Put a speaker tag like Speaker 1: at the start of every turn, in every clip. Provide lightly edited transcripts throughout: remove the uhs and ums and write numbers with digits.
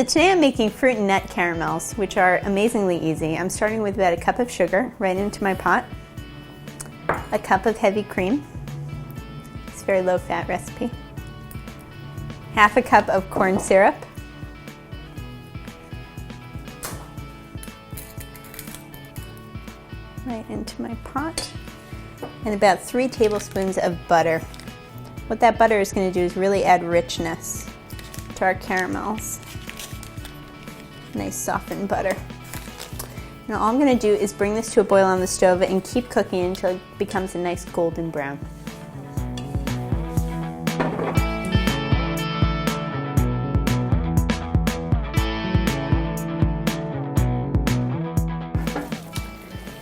Speaker 1: So today I'm making fruit and nut caramels, which are amazingly easy. I'm starting with about a cup of sugar right into my pot, a cup of heavy cream, it's a very low fat recipe, half a cup of corn syrup, right into my pot, and about 3 tablespoons of butter. What that butter is going to do is really add richness to our caramels. Nice softened butter. Now all I'm going to do is bring this to a boil on the stove and keep cooking until it becomes a nice golden brown.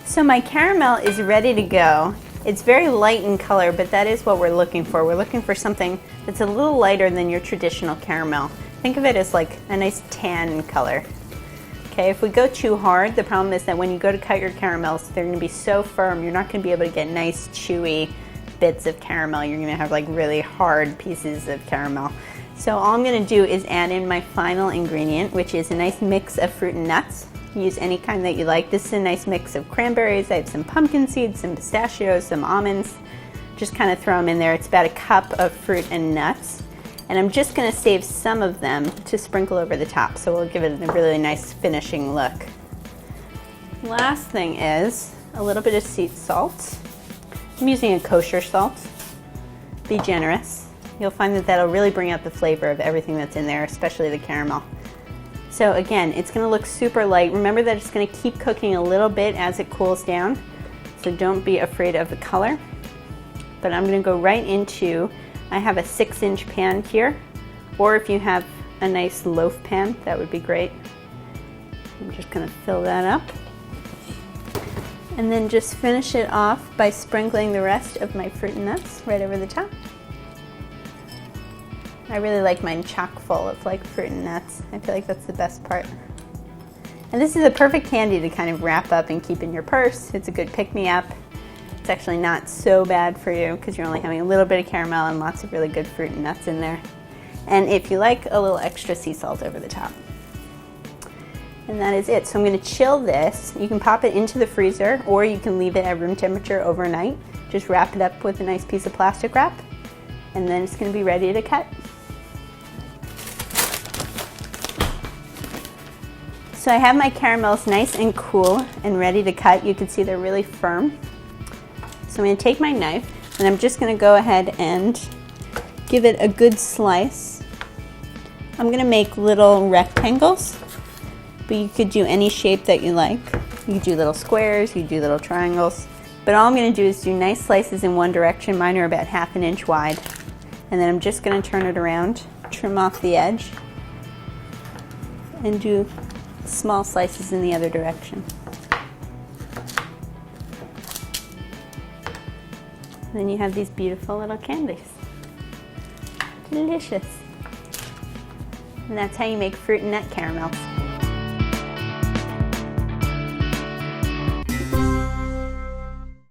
Speaker 1: So my caramel is ready to go. It's very light in color, but that is what we're looking for. We're looking for something that's a little lighter than your traditional caramel. Think of it as like a nice tan color. Okay, if we go too hard, the problem is that when you go to cut your caramels, they're going to be so firm, you're not going to be able to get nice chewy bits of caramel. You're going to have like really hard pieces of caramel. So all I'm going to do is add in my final ingredient, which is a nice mix of fruit and nuts. Use any kind that you like. This is a nice mix of cranberries. I have some pumpkin seeds, some pistachios, some almonds. Just kind of throw them in there. It's about a cup of fruit and nuts. And I'm just going to save some of them to sprinkle over the top, so we'll give it a really nice finishing look. Last thing is a little bit of sea salt. I'm using a kosher salt. Be generous. You'll find that that'll really bring out the flavor of everything that's in there, especially the caramel. So again, it's going to look super light. Remember that it's going to keep cooking a little bit as it cools down, so don't be afraid of the color. But I'm going to go right into, I have a 6-inch pan here, or if you have a nice loaf pan, that would be great. I'm just going to fill that up. And then just finish it off by sprinkling the rest of my fruit and nuts right over the top. I really like mine chock full of like fruit and nuts. I feel like that's the best part. And this is a perfect candy to kind of wrap up and keep in your purse. It's a good pick-me-up. It's actually not so bad for you because you're only having a little bit of caramel and lots of really good fruit and nuts in there. And if you like, a little extra sea salt over the top. And that is it. So I'm going to chill this. You can pop it into the freezer or you can leave it at room temperature overnight. Just wrap it up with a nice piece of plastic wrap and then it's going to be ready to cut. So I have my caramels nice and cool and ready to cut. You can see they're really firm. So I'm going to take my knife and I'm just going to go ahead and give it a good slice. I'm going to make little rectangles, but you could do any shape that you like. You could do little squares, you could do little triangles. But all I'm going to do is do nice slices in one direction. Mine are about 1/2 inch wide. And then I'm just going to turn it around, trim off the edge, and do small slices in the other direction. And then you have these beautiful little candies. Delicious. And that's how you make fruit and nut caramels.